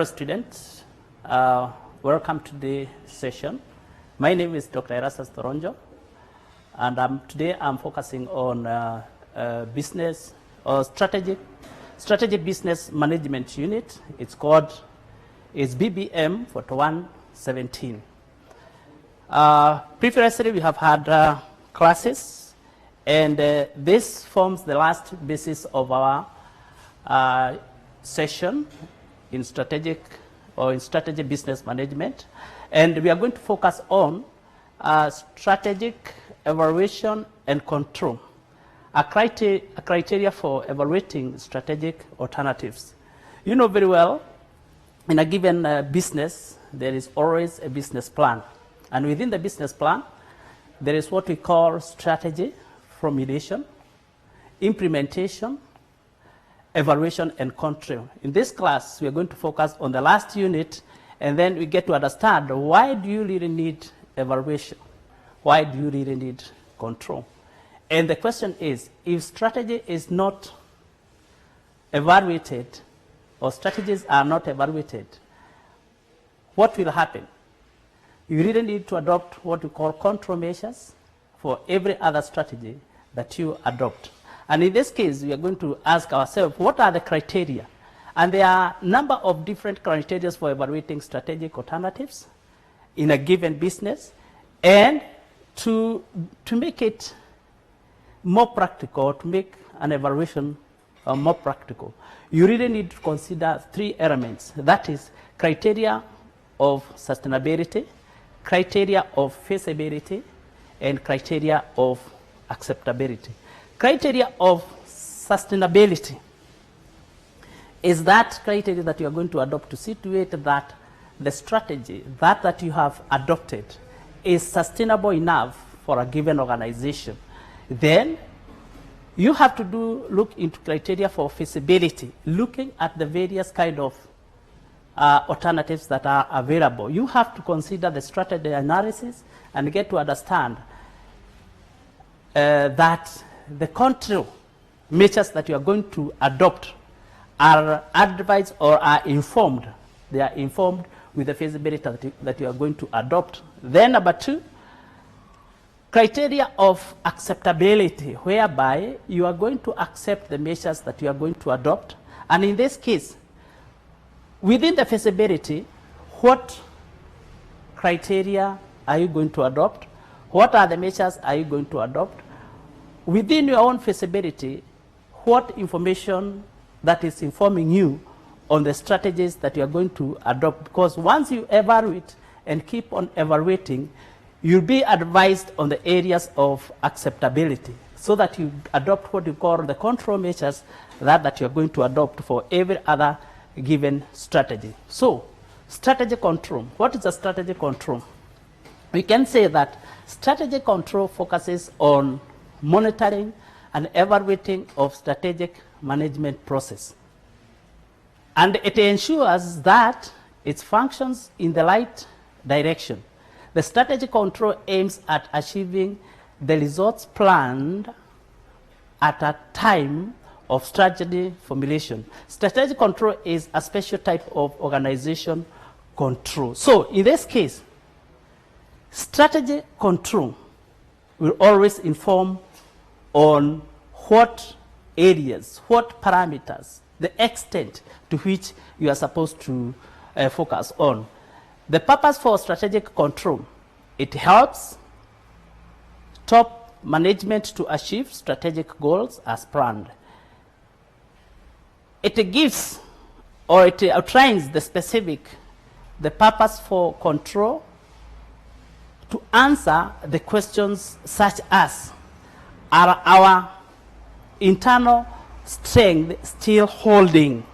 Hello students, welcome to the session. My name is Dr. Erastus Thoronjo, and today I'm focusing on business or strategic business management unit. It's BBM 4117. Previously we have had classes, and this forms the last basis of our session in strategic business management, and we are going to focus on strategic evaluation and control, a criteria for evaluating strategic alternatives. You know very well, in a given business, there is always a business plan, and within the business plan, there is what we call strategy, formulation, implementation, evaluation, and control. In this class, we are going to focus on the last unit, and then we get to understand why do you really need evaluation? Why do you really need control? And the question is, if strategy is not evaluated, or strategies are not evaluated, what will happen? You really need to adopt what we call control measures for every other strategy that you adopt. And in this case, we are going to ask ourselves, what are the criteria? And there are a number of different criteria for evaluating strategic alternatives in a given business. And to make it more practical, to make an evaluation more practical, you really need to consider three elements. That is criteria of sustainability, criteria of feasibility, and criteria of acceptability. Criteria of sustainability is that criteria that you are going to adopt to situate that the strategy that you have adopted is sustainable enough for a given organization. Then you have to look into criteria for feasibility, looking at the various kind of alternatives that are available. You have to consider the strategy analysis and get to understand that the control measures that you are going to adopt are advised or are informed. They are informed with the feasibility that you are going to adopt. Then number two, criteria of acceptability, whereby you are going to accept the measures that you are going to adopt. And in this case, within the feasibility, what criteria are you going to adopt? What are the measures are you going to adopt? Within your own feasibility, what information that is informing you on the strategies that you are going to adopt? Because once you evaluate and keep on evaluating, you'll be advised on the areas of acceptability so that you adopt what you call the control measures that you are going to adopt for every other given strategy. So, strategy control. What is a strategy control? We can say that strategy control focuses on monitoring and evaluating of strategic management process. And it ensures that it functions in the right direction. The strategy control aims at achieving the results planned at a time of strategy formulation. Strategy control is a special type of organization control. So in this case, strategy control will always inform on what areas, what parameters, the extent to which you are supposed to focus on. The purpose for strategic control, it helps top management to achieve strategic goals as planned. It gives, or it outlines the purpose for control to answer the questions such as, are our internal strength still holding?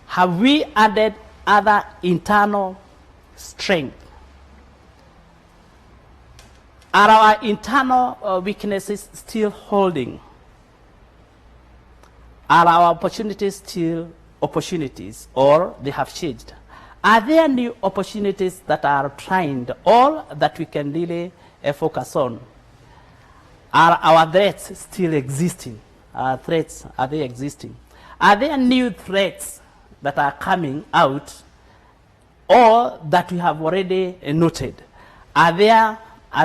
Have we added other internal strength? Are our internal weaknesses still holding? Are our opportunities still opportunities, or they have changed? Are there new opportunities that are trying, or that we can really focus on? Are our threats still existing? Are they existing? Are there new threats that are coming out or that we have already noted? Are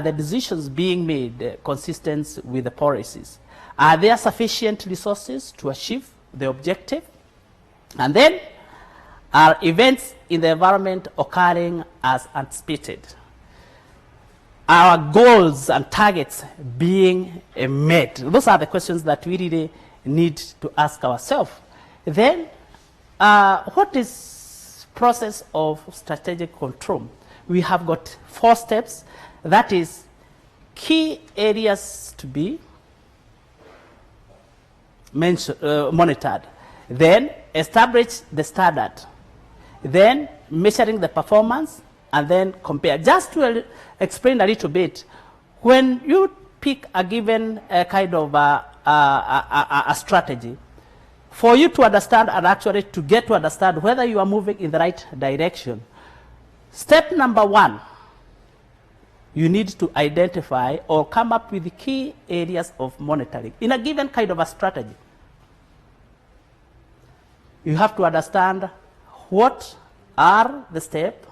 the decisions being made consistent with the policies? Are there sufficient resources to achieve the objective? And then, are events in the environment occurring as anticipated? Are goals and targets being met? Those are the questions that we really need to ask ourselves. Then, what is process of strategic control? We have got 4 steps. That is, key areas to be monitored. Then, establish the standard. Then, measuring the performance, and then compare. Just to explain a little bit, when you pick a given kind of a strategy, for you to understand and actually to get to understand whether you are moving in the right direction, step number 1, you need to identify or come up with the key areas of monitoring in a given kind of a strategy. You have to understand what are the steps,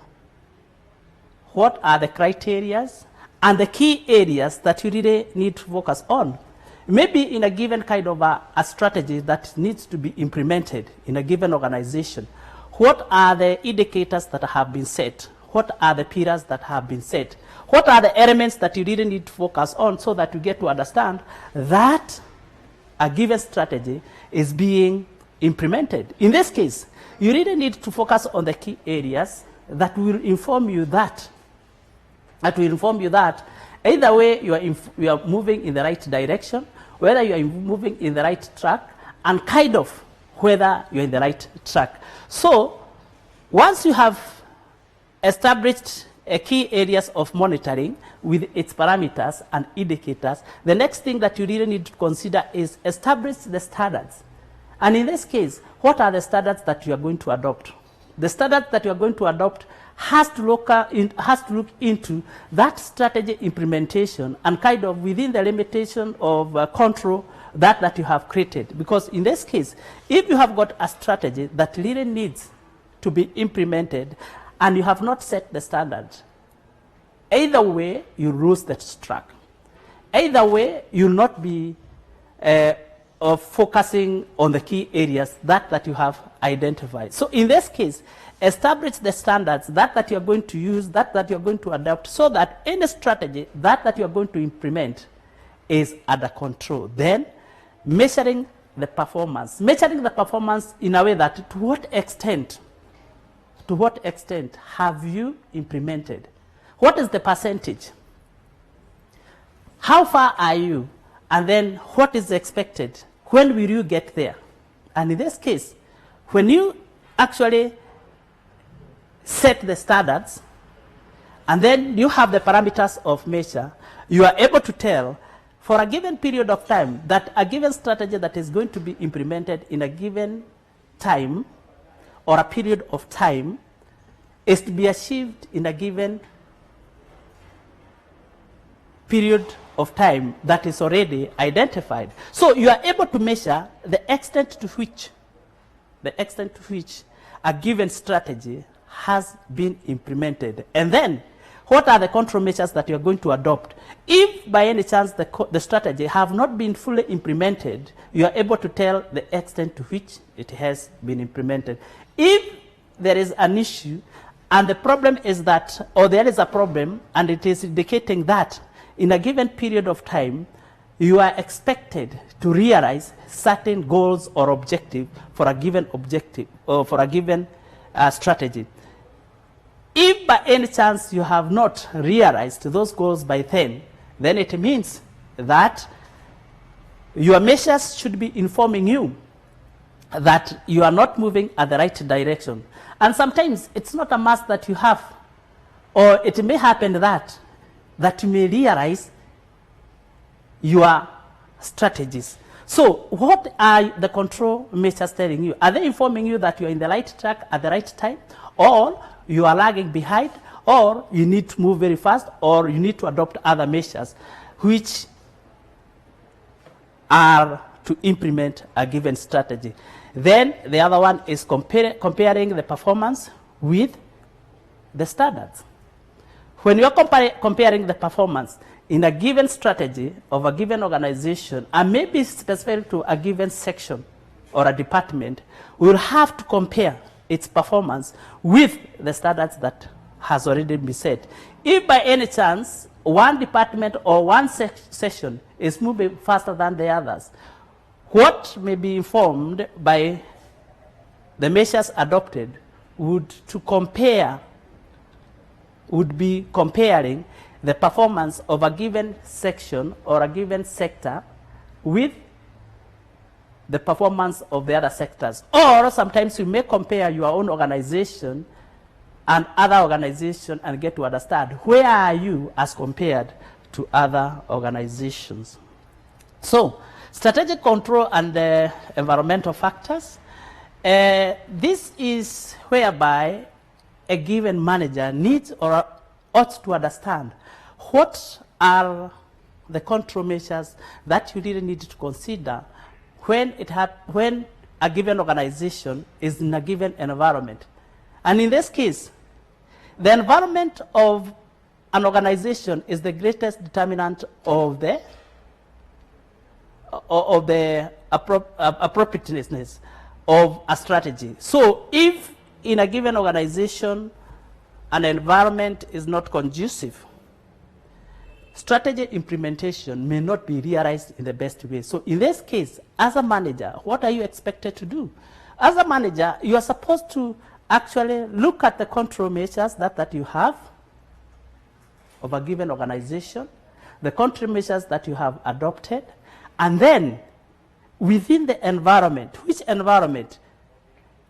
what are the criteria, and the key areas that you really need to focus on. Maybe in a given kind of a strategy that needs to be implemented in a given organization, what are the indicators that have been set? What are the pillars that have been set? What are the elements that you really need to focus on so that you get to understand that a given strategy is being implemented? In this case, you really need to focus on the key areas that will inform you that either way you are moving in the right direction, whether you are moving in the right track, and kind of whether you're in the right track. So once you have established key areas of monitoring with its parameters and indicators, the next thing that you really need to consider is establish the standards. And in this case, what are the standards that you are going to adopt? The standards that you are going to adopt has to look into that strategy implementation and kind of within the limitation of control that you have created. Because in this case, if you have got a strategy that really needs to be implemented and you have not set the standard, either way you lose that track. Either way you will not be of focusing on the key areas that you have identified. So in this case, establish the standards that you are going to use, that you are going to adopt, so that any strategy that you are going to implement is under control. Then, measuring the performance in a way that to what extent have you implemented? What is the percentage? How far are you? And then what is expected? When will you get there? And in this case, when you actually set the standards, and then you have the parameters of measure, you are able to tell for a given period of time that a given strategy that is going to be implemented in a given time or a period of time is to be achieved in a given period of time that is already identified. So you are able to measure the extent to which a given strategy has been implemented. And then, what are the control measures that you are going to adopt? If by any chance the strategy have not been fully implemented, you are able to tell the extent to which it has been implemented. If there is an issue and the problem is that, or there is a problem and it is indicating that in a given period of time, you are expected to realize certain goals or objectives for a given objective or for a given strategy. If by any chance you have not realized those goals by then it means that your measures should be informing you that you are not moving at the right direction. And sometimes it's not a must that you have, or it may happen that you may realize your strategies. So what are the control measures telling you? Are they informing you that you are in the right track at the right time, or you are lagging behind, or you need to move very fast, or you need to adopt other measures which are to implement a given strategy? Then the other one is comparing the performance with the standards. When you're comparing the performance in a given strategy of a given organization, and maybe specific to a given section or a department, we'll have to compare its performance with the standards that has already been set. If by any chance one department or one section is moving faster than the others, what may be informed by the measures adopted would be comparing the performance of a given section or a given sector with the performance of the other sectors. Or sometimes you may compare your own organization and other organizations and get to understand where are you as compared to other organizations. So, strategic control and environmental factors. This is whereby a given manager needs or ought to understand what are the control measures that you really need to consider when a given organization is in a given environment. And in this case, the environment of an organization is the greatest determinant of the appropriateness of a strategy. So if in a given organization an environment is not conducive, strategy implementation may not be realized in the best way. So in this case, as a manager, what are you expected to do? As a manager, you are supposed to actually look at the control measures that you have of a given organization, the control measures that you have adopted, and then within the environment, which environment?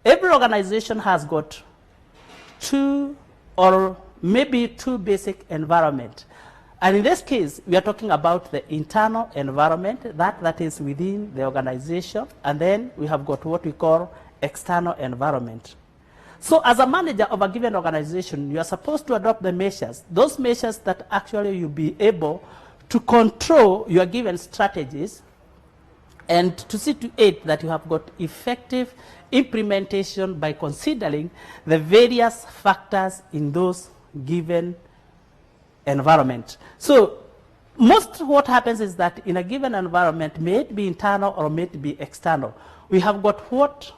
Every organization has got two or maybe two basic environments. And in this case, we are talking about the internal environment, that is within the organization, and then we have got what we call external environment. So as a manager of a given organization, you are supposed to adopt the measures, those measures that actually you'll be able to control your given strategies and to see to it that you have got effective implementation by considering the various factors in those given environment. So most what happens is that in a given environment, may it be internal or may it be external, we have got what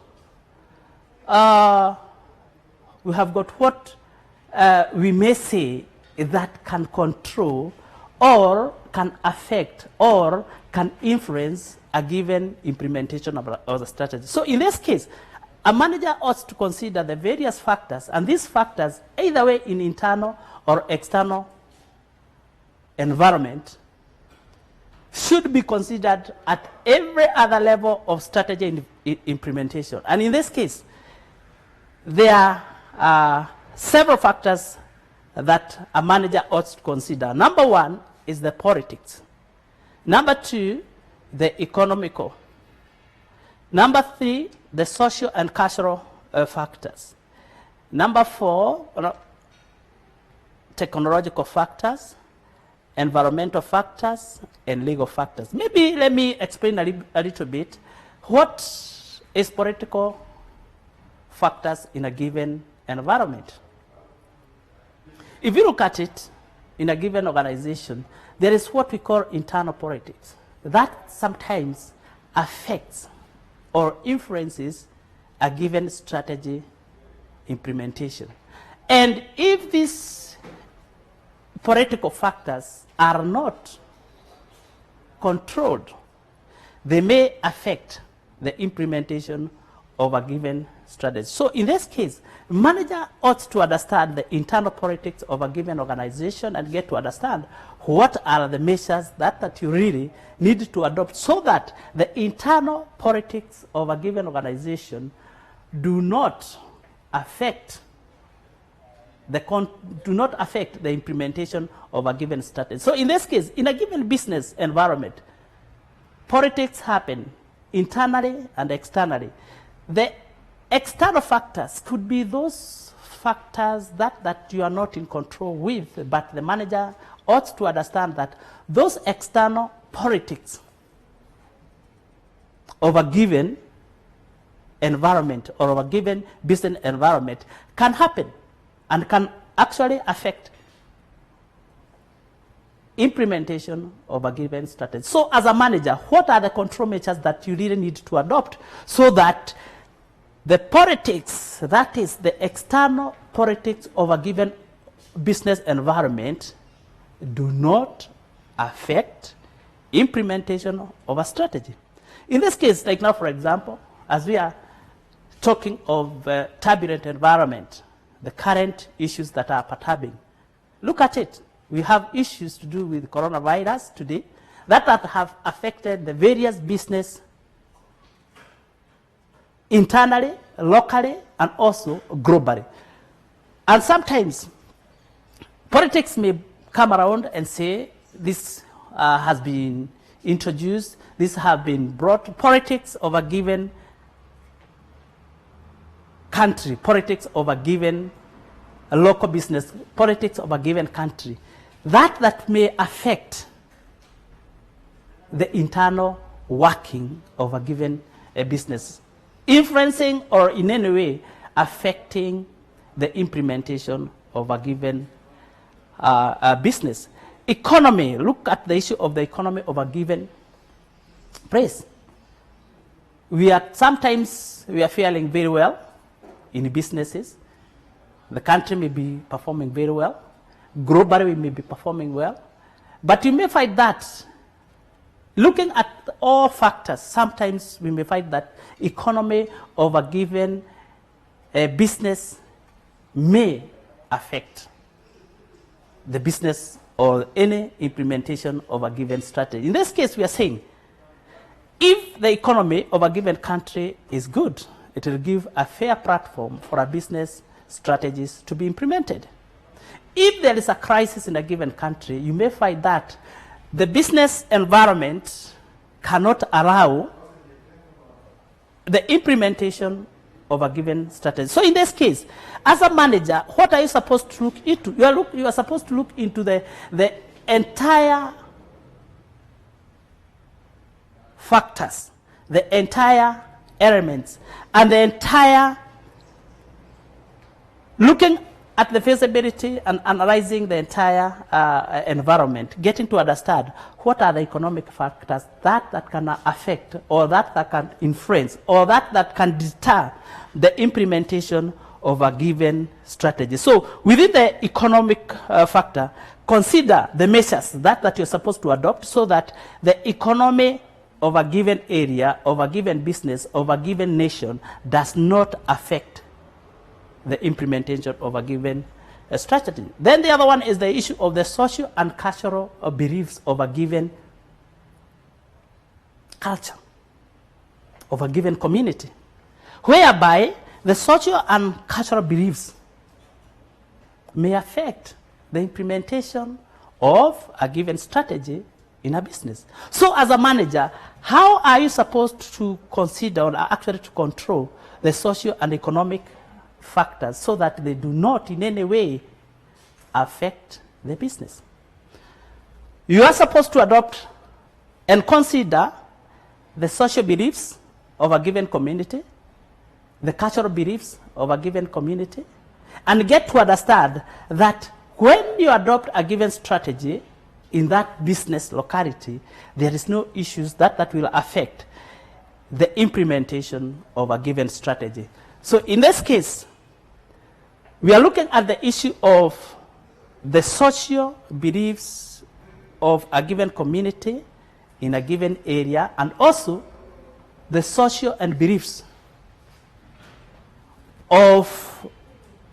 we may say that can control or can affect or can influence a given implementation of the strategy. So in this case, a manager ought to consider the various factors, and these factors, either way in internal or external environment, should be considered at every other level of strategy implementation. And in this case, there are several factors that a manager ought to consider. Number one is the politics. Number two, the economical. Number three, the social and cultural factors. Number four, technological factors, environmental factors, and legal factors. Maybe let me explain a little bit what is political factors in a given environment. If you look at it in a given organization, there is what we call internal politics. That sometimes affects or influences a given strategy implementation. And if these political factors are not controlled, they may affect the implementation of a given strategy. So in this case, manager ought to understand the internal politics of a given organization and get to understand what are the measures that you really need to adopt so that the internal politics of a given organization do not affect the implementation of a given strategy. So in this case, in a given business environment, politics happen internally and externally. The external factors could be those factors that you are not in control with, but the manager ought to understand that those external politics of a given environment or of a given business environment can happen and can actually affect implementation of a given strategy. So as a manager, what are the control measures that you really need to adopt so that the politics, that is the external politics of a given business environment, do not affect implementation of a strategy? In this case, like now, for example, as we are talking of a turbulent environment, the current issues that are perturbing, look at it. We have issues to do with coronavirus today that have affected the various business internally, locally, and also globally. And sometimes politics may come around and say this has been introduced, this have been brought, politics of a given country, politics of a given local business, politics of a given country, that may affect the internal working of a given business, influencing or in any way affecting the implementation of a given business. Economy, look at the issue of the economy of a given place. Sometimes we are faring very well in businesses. The country may be performing very well. Globally, we may be performing well. But you may find that, looking at all factors, sometimes we may find that economy of a given business may affect the business or any implementation of a given strategy. In this case, we are saying, if the economy of a given country is good, it will give a fair platform for a business strategies to be implemented. If there is a crisis in a given country, you may find that the business environment cannot allow the implementation of a given strategy. So in this case, as a manager, what are you supposed to look into? You are supposed to look into the entire factors, the entire elements, and the entire looking at the feasibility and analyzing the entire environment, getting to understand what are the economic factors that can affect or that can influence or that can deter the implementation of a given strategy. So within the economic factor, consider the measures that you're supposed to adopt so that the economy of a given area, of a given business, of a given nation does not affect the implementation of a given strategy. Then the other one is the issue of the social and cultural beliefs of a given culture, of a given community, whereby the social and cultural beliefs may affect the implementation of a given strategy in a business. So as a manager, how are you supposed to consider or actually to control the social and economic factors so that they do not in any way affect the business? You are supposed to adopt and consider the social beliefs of a given community, the cultural beliefs of a given community, and get to understand that when you adopt a given strategy in that business locality, there is no issues that will affect the implementation of a given strategy. So in this case, we are looking at the issue of the social beliefs of a given community in a given area, and also the social and beliefs of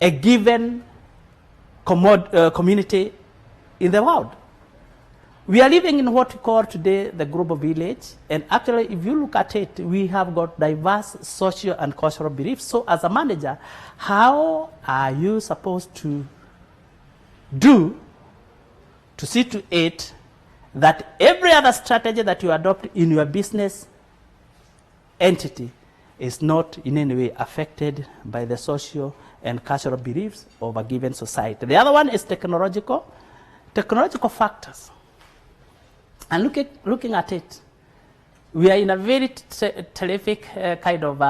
a given community in the world. We are living in what we call today the global village, and actually if you look at it, we have got diverse social and cultural beliefs. So as a manager, how are you supposed to do to see to it that every other strategy that you adopt in your business entity is not in any way affected by the social and cultural beliefs of a given society? The other one is technological factors. And looking at it, we are in a very terrific kind of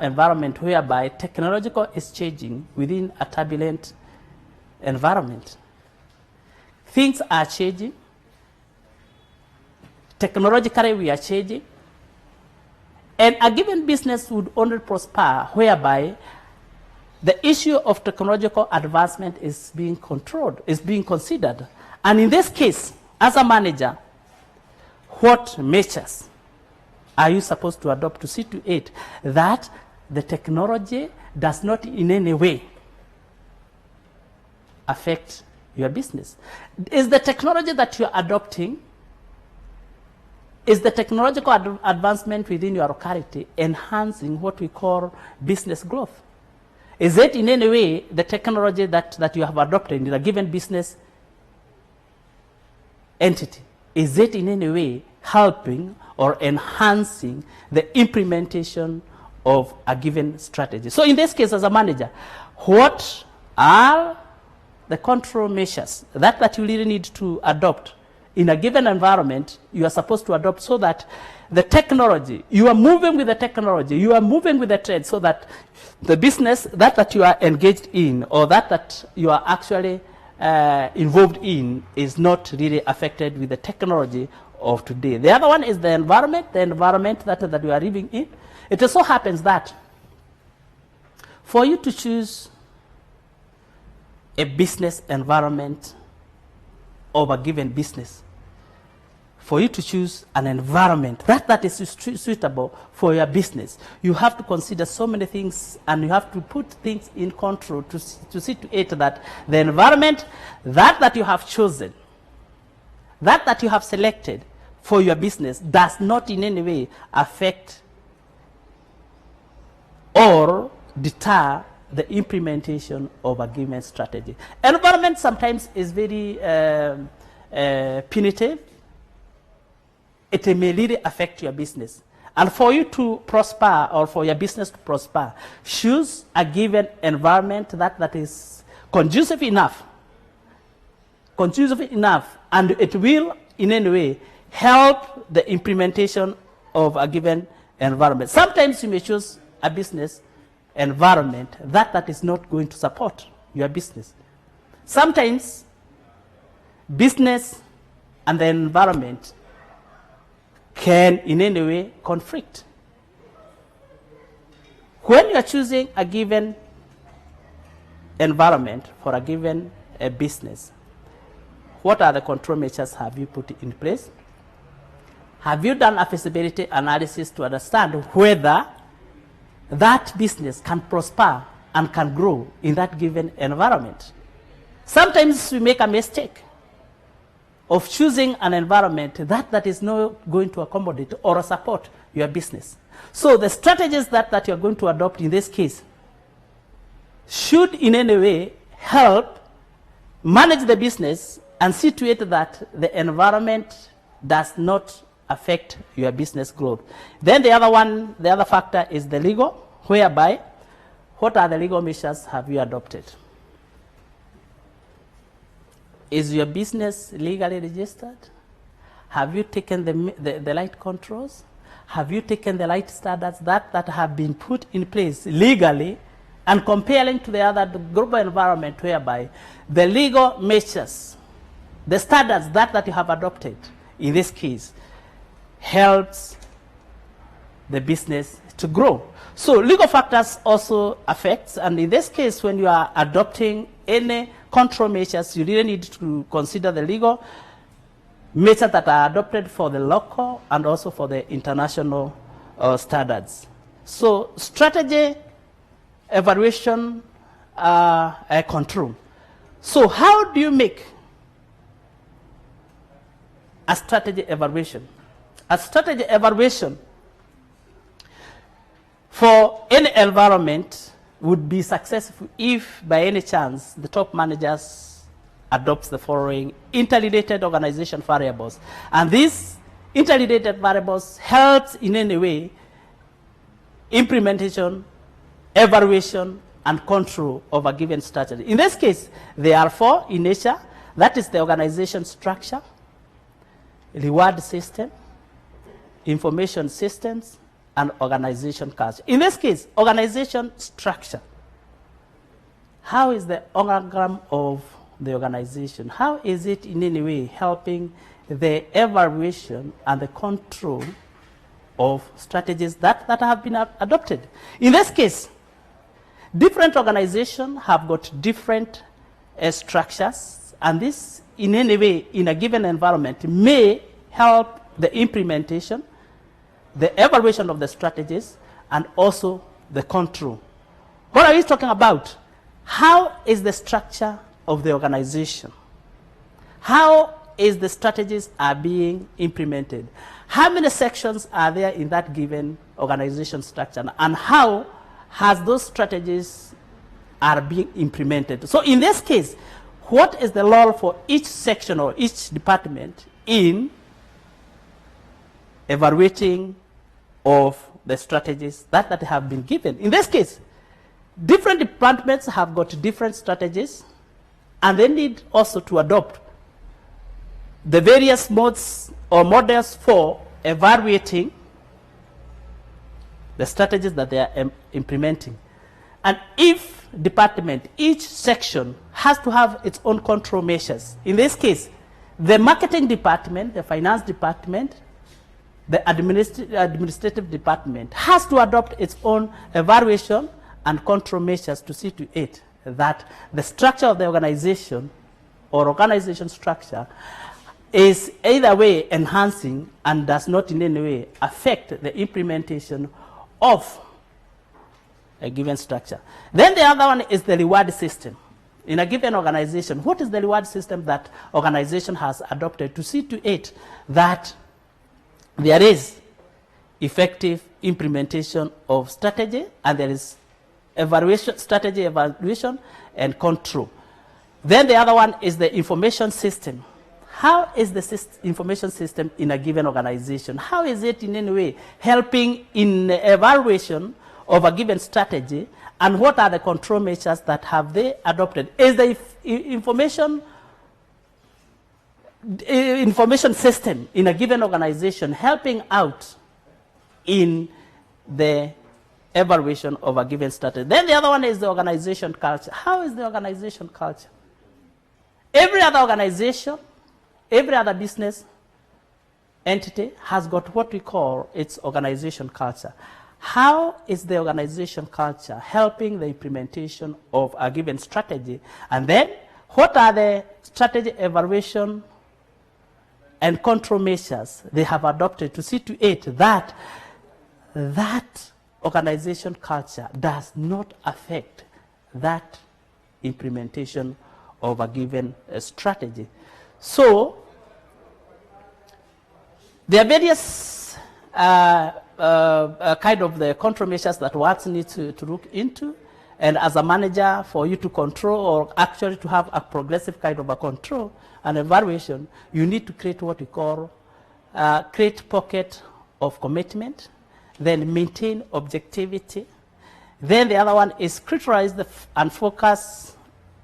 environment whereby technological is changing within a turbulent environment. Things are changing. Technologically, we are changing. And a given business would only prosper whereby the issue of technological advancement is being controlled, is being considered. And in this case, as a manager, what measures are you supposed to adopt to see to it that the technology does not in any way affect your business? Is the technology that you're adopting, is the technological advancement within your locality enhancing what we call business growth? Is it in any way the technology that you have adopted in a given business entity? Is it in any way helping or enhancing the implementation of a given strategy? So in this case, as a manager, what are the control measures that you really need to adopt in a given environment you are supposed to adopt so that the technology, you are moving with the technology, you are moving with the trend so that the business that you are engaged in or that you are actually involved in is not really affected with the technology of today. The other one is the environment that we are living in. It also happens that for you to choose a business environment of a given business, for you to choose an environment that is suitable for your business, you have to consider so many things and you have to put things in control to see to it that the environment that you have chosen, that you have selected for your business does not in any way affect or deter the implementation of a given strategy. Environment sometimes is very punitive. It may really affect your business. And for you to prosper or for your business to prosper, choose a given environment that is conducive enough, and it will in any way help the implementation of a given environment. Sometimes you may choose a business environment that is not going to support your business. Sometimes business and the environment can in any way conflict. When you are choosing a given environment for a given business, what are the control measures have you put in place? Have you done a feasibility analysis to understand whether that business can prosper and can grow in that given environment? Sometimes we make a mistake of choosing an environment that is not going to accommodate or support your business. So the strategies that you're going to adopt in this case should in any way help manage the business and see to it that the environment does not affect your business growth. Then the other factor is the legal, whereby what are the legal measures have you adopted? Is your business legally registered? Have you taken the right controls? Have you taken the right standards that have been put in place legally and comparing to the other global environment whereby the legal measures, the standards that you have adopted in this case helps the business to grow? So legal factors also affect, and in this case when you are adopting any control measures, you really need to consider the legal measures that are adopted for the local and also for the international standards. So strategy, evaluation, control. So how do you make a strategy evaluation? A strategy evaluation for any environment would be successful if by any chance the top managers adopts the following interrelated organization variables. And these interrelated variables helps in any way implementation, evaluation, and control of a given strategy. In this case, there are four in nature. That is the organization structure, reward system, information systems, and organization culture. In this case, organization structure. How is the organogram of the organization? How is it in any way helping the evaluation and the control of strategies that have been adopted? In this case, different organizations have got different structures, and this in any way in a given environment may help the implementation, the evaluation of the strategies, and also the control. What are we talking about? How is the structure of the organization? How is the strategies are being implemented? How many sections are there in that given organization structure? And how has those strategies are being implemented? So in this case, what is the role for each section or each department in evaluating of the strategies that have been given? In this case, different departments have got different strategies, and they need also to adopt the various modes or models for evaluating the strategies that they are implementing. And each section has to have its own control measures. In this case, the marketing department, the finance department, the administrative department has to adopt its own evaluation and control measures to see to it that the structure of the organization or organization structure is either way enhancing and does not in any way affect the implementation of a given structure. Then the other one is the reward system. In a given organization, what is the reward system that organization has adopted to see to it that there is effective implementation of strategy, and there is strategy evaluation and control. Then the other one is the information system. How is the information system in a given organization? How is it in any way helping in the evaluation of a given strategy, and what are the control measures that have they adopted? Is the information system in a given organization helping out in the evaluation of a given strategy? Then the other one is the organization culture. How is the organization culture? Every other organization, every other business entity has got what we call its organization culture. How is the organization culture helping the implementation of a given strategy? And then what are the strategy evaluation and control measures they have adopted to see to it that that organization culture does not affect that implementation of a given strategy? So there are various kind of the control measures that works need to look into, and as a manager, for you to control or actually to have a progressive kind of a control and evaluation, you need to create what we call create pocket of commitment, then maintain objectivity. Then the other one is crystallize and focus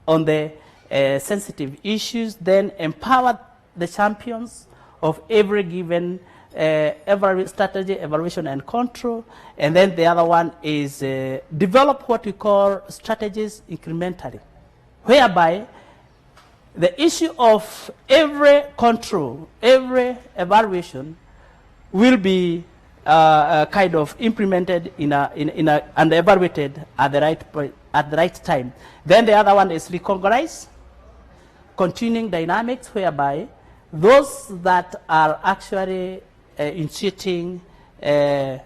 on the sensitive issues, then empower the champions of every given strategy, evaluation, and control. And then the other one is develop what we call strategies incrementally, whereby the issue of every control, every evaluation will be kind of implemented and evaluated at the right time. Then the other one is recognize continuing dynamics, whereby those that are actually initiating a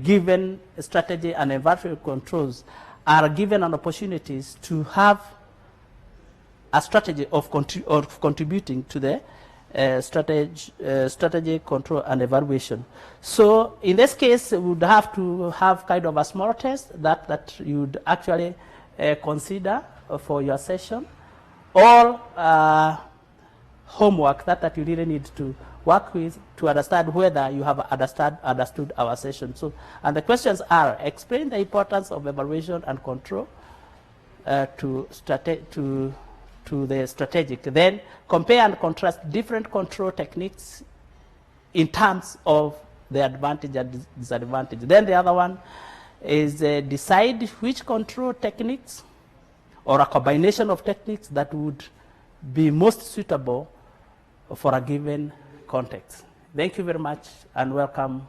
given strategy and evaluation controls are given an opportunities to have a strategy of contributing to the strategy, control, and evaluation. So in this case, we would have to have kind of a small test that you would actually consider for your session, or homework that you really need to work with to understand whether you have understood our session. So, and the questions are: explain the importance of evaluation and control to the strategic. Then compare and contrast different control techniques in terms of the advantage and disadvantage. Then the other one is decide which control techniques or a combination of techniques that would be most suitable for a given context. Thank you very much and welcome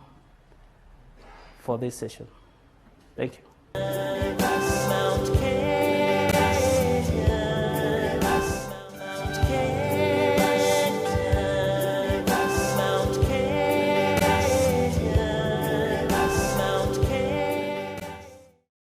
for this session. Thank you.